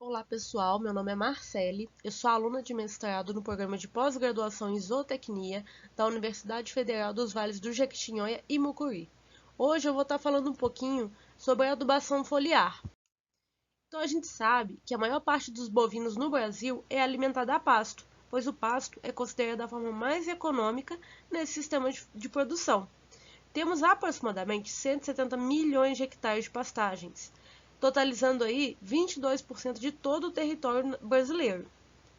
Olá pessoal, meu nome é Marcele, eu sou aluna de mestrado no programa de pós-graduação em zootecnia da Universidade Federal dos Vales do Jequitinhonha e Mucuri. Hoje eu vou estar falando um pouquinho sobre a adubação foliar. Então a gente sabe que a maior parte dos bovinos no Brasil é alimentada a pasto, pois o pasto é considerado a forma mais econômica nesse sistema de produção. Temos aproximadamente 170 milhões de hectares de pastagens, totalizando aí 22% de todo o território brasileiro.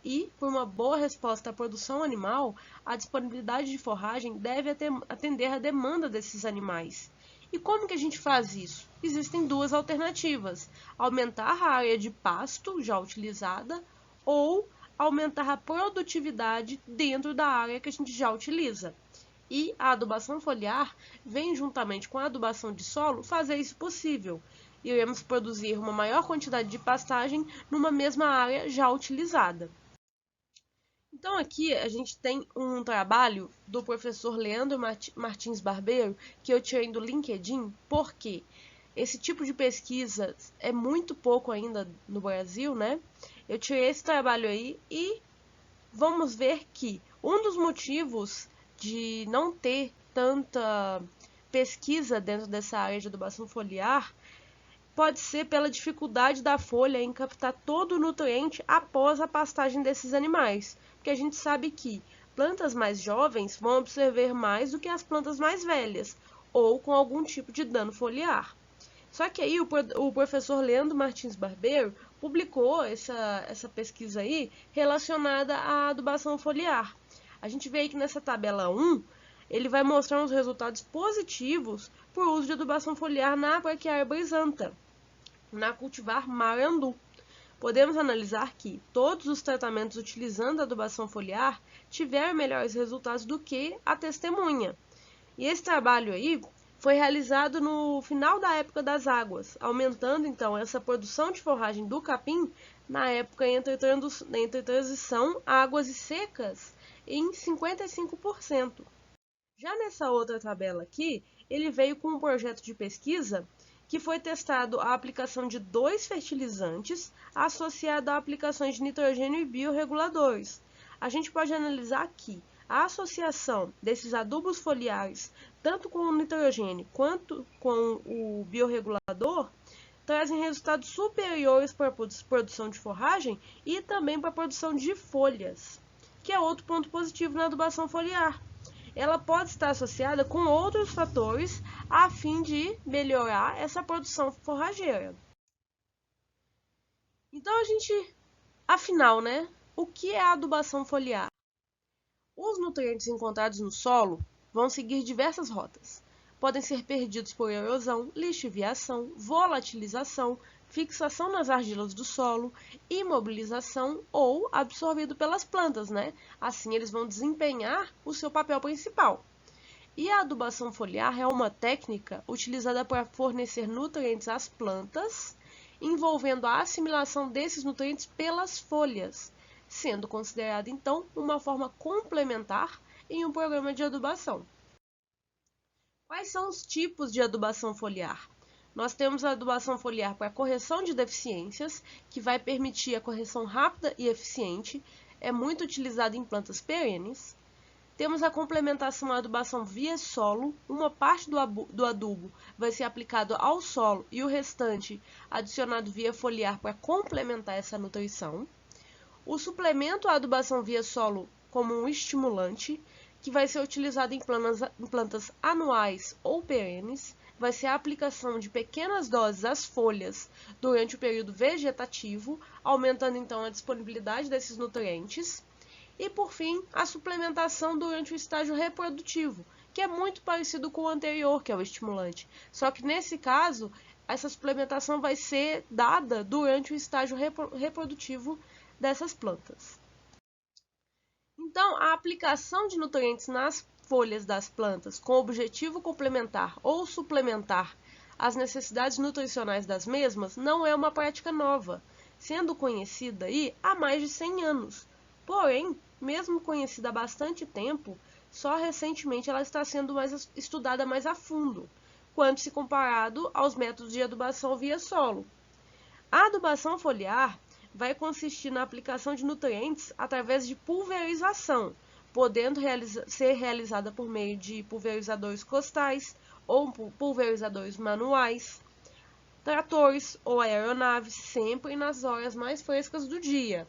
E, por uma boa resposta à produção animal, a disponibilidade de forragem deve atender à demanda desses animais. E como que a gente faz isso? Existem duas alternativas: aumentar a área de pasto já utilizada ou aumentar a produtividade dentro da área que a gente já utiliza. E a adubação foliar vem juntamente com a adubação de solo fazer isso possível. Iremos produzir uma maior quantidade de pastagem numa mesma área já utilizada. Então aqui a gente tem um trabalho do professor Leandro Martins Barbeiro, que eu tirei do LinkedIn, porque esse tipo de pesquisa é muito pouco ainda no Brasil, né? Eu tirei esse trabalho aí e vamos ver que um dos motivos de não ter tanta pesquisa dentro dessa área de adubação foliar pode ser pela dificuldade da folha em captar todo o nutriente após a pastagem desses animais, porque a gente sabe que plantas mais jovens vão absorver mais do que as plantas mais velhas, ou com algum tipo de dano foliar. Só que aí o professor Leandro Martins Barbeiro publicou essa pesquisa aí relacionada à adubação foliar. A gente vê aí que nessa tabela 1, ele vai mostrar uns resultados positivos por uso de adubação foliar na Braquiária brisanta, na cultivar Marandu. Podemos analisar que todos os tratamentos utilizando a adubação foliar tiveram melhores resultados do que a testemunha. E esse trabalho aí foi realizado no final da época das águas, aumentando então essa produção de forragem do capim na época entre transição águas e secas em 55%. Já nessa outra tabela aqui, ele veio com um projeto de pesquisa que foi testado a aplicação de 2 fertilizantes associado a aplicações de nitrogênio e biorreguladores. A gente pode analisar aqui a associação desses adubos foliares, tanto com o nitrogênio quanto com o biorregulador, trazem resultados superiores para a produção de forragem e também para a produção de folhas, que é outro ponto positivo na adubação foliar. Ela pode estar associada com outros fatores a fim de melhorar essa produção forrageira. Então, afinal, né? O que é a adubação foliar? Os nutrientes encontrados no solo vão seguir diversas rotas. Podem ser perdidos por erosão, lixiviação, volatilização, fixação nas argilas do solo, imobilização ou absorvido pelas plantas, né? Assim eles vão desempenhar o seu papel principal. E a adubação foliar é uma técnica utilizada para fornecer nutrientes às plantas, envolvendo a assimilação desses nutrientes pelas folhas, sendo considerada então uma forma complementar em um programa de adubação. Quais são os tipos de adubação foliar? Nós temos a adubação foliar para correção de deficiências, que vai permitir a correção rápida e eficiente, é muito utilizada em plantas perenes. Temos a complementação à adubação via solo, uma parte do adubo vai ser aplicado ao solo e o restante adicionado via foliar para complementar essa nutrição. O suplemento à adubação via solo como um estimulante, que vai ser utilizado em plantas anuais ou perenes, vai ser a aplicação de pequenas doses às folhas durante o período vegetativo, aumentando então a disponibilidade desses nutrientes. E, por fim, a suplementação durante o estágio reprodutivo, que é muito parecido com o anterior, que é o estimulante. Só que, nesse caso, essa suplementação vai ser dada durante o estágio reprodutivo dessas plantas. Então, a aplicação de nutrientes nas folhas das plantas com objetivo complementar ou suplementar as necessidades nutricionais das mesmas não é uma prática nova, sendo conhecida aí há mais de 100 anos. Porém, mesmo conhecida há bastante tempo, só recentemente ela está sendo estudada mais a fundo, quando se comparado aos métodos de adubação via solo. A adubação foliar vai consistir na aplicação de nutrientes através de pulverização, podendo ser realizada por meio de pulverizadores costais ou pulverizadores manuais, tratores ou aeronaves, sempre nas horas mais frescas do dia.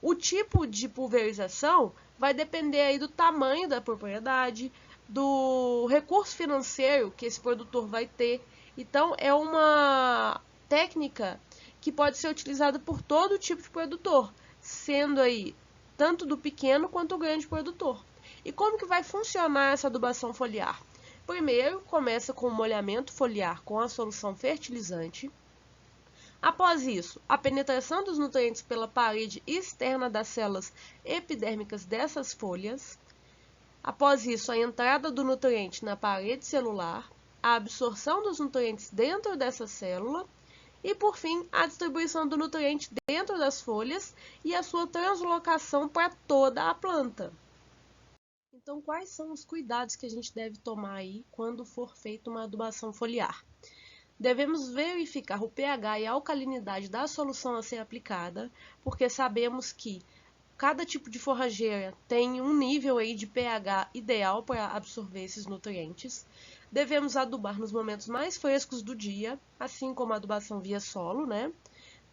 O tipo de pulverização vai depender aí do tamanho da propriedade, do recurso financeiro que esse produtor vai ter. Então, é uma técnica que pode ser utilizada por todo tipo de produtor, sendo aí tanto do pequeno quanto do grande produtor. E como que vai funcionar essa adubação foliar? Primeiro, começa com o molhamento foliar com a solução fertilizante. Após isso, a penetração dos nutrientes pela parede externa das células epidérmicas dessas folhas. Após isso, a entrada do nutriente na parede celular, a absorção dos nutrientes dentro dessa célula e, por fim, a distribuição do nutriente dentro das folhas e a sua translocação para toda a planta. Então, quais são os cuidados que a gente deve tomar aí quando for feita uma adubação foliar? Devemos verificar o pH e a alcalinidade da solução a ser aplicada, porque sabemos que cada tipo de forrageira tem um nível aí de pH ideal para absorver esses nutrientes. Devemos adubar nos momentos mais frescos do dia, assim como a adubação via solo, né?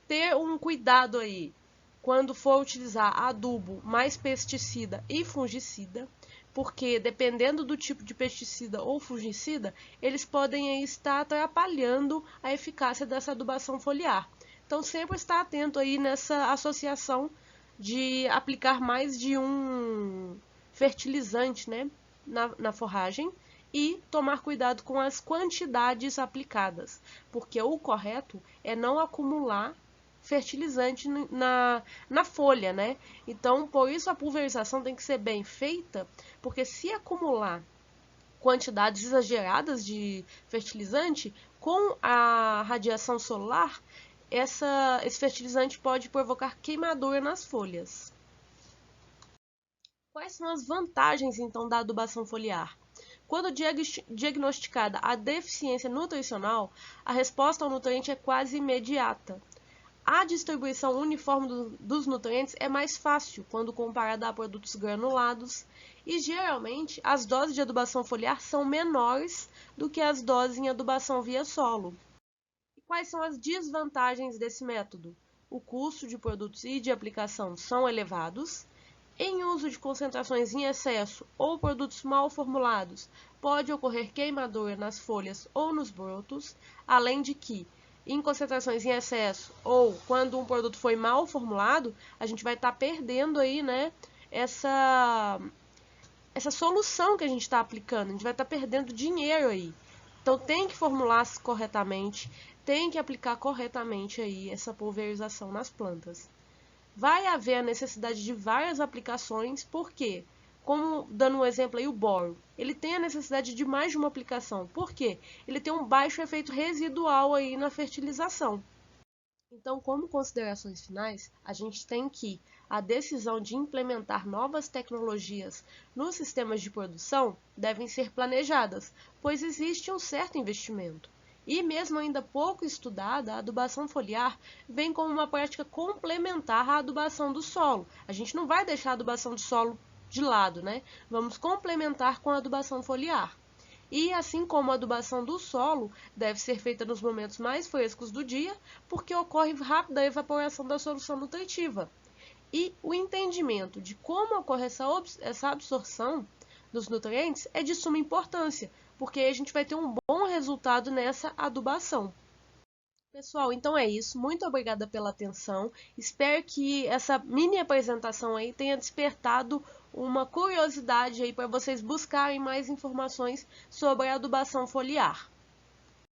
Ter um cuidado aí quando for utilizar adubo mais pesticida e fungicida, porque dependendo do tipo de pesticida ou fungicida, eles podem estar atrapalhando a eficácia dessa adubação foliar. Então, sempre estar atento aí nessa associação de aplicar mais de um fertilizante, né, na forragem e tomar cuidado com as quantidades aplicadas, porque o correto é não acumular fertilizante na folha, né? Então, por isso a pulverização tem que ser bem feita, porque se acumular quantidades exageradas de fertilizante, com a radiação solar, esse fertilizante pode provocar queimadura nas folhas. Quais são as vantagens, então, da adubação foliar? Quando diagnosticada a deficiência nutricional, a resposta ao nutriente é quase imediata. A distribuição uniforme dos nutrientes é mais fácil quando comparada a produtos granulados e, geralmente, as doses de adubação foliar são menores do que as doses em adubação via solo. E quais são as desvantagens desse método? O custo de produtos e de aplicação são elevados. Em uso de concentrações em excesso ou produtos mal formulados, pode ocorrer queimadura nas folhas ou nos brotos, além de que, em concentrações em excesso ou quando um produto foi mal formulado, a gente vai estar perdendo aí, né, essa solução que a gente está aplicando, a gente vai estar perdendo dinheiro aí. Então tem que formular corretamente, tem que aplicar corretamente aí essa pulverização nas plantas. Vai haver a necessidade de várias aplicações, porque, como dando um exemplo aí, o boro, ele tem a necessidade de mais de uma aplicação. Por quê? Ele tem um baixo efeito residual aí na fertilização. Então, como considerações finais, a gente tem que a decisão de implementar novas tecnologias nos sistemas de produção devem ser planejadas, pois existe um certo investimento. E mesmo ainda pouco estudada, a adubação foliar vem como uma prática complementar à adubação do solo. A gente não vai deixar a adubação do solo de lado, né? Vamos complementar com a adubação foliar. E assim como a adubação do solo deve ser feita nos momentos mais frescos do dia, porque ocorre rápida evaporação da solução nutritiva. E o entendimento de como ocorre essa absorção dos nutrientes é de suma importância, porque aí a gente vai ter um bom resultado nessa adubação. Pessoal, então é isso. Muito obrigada pela atenção. Espero que essa mini apresentação aí tenha despertado uma curiosidade aí para vocês buscarem mais informações sobre a adubação foliar.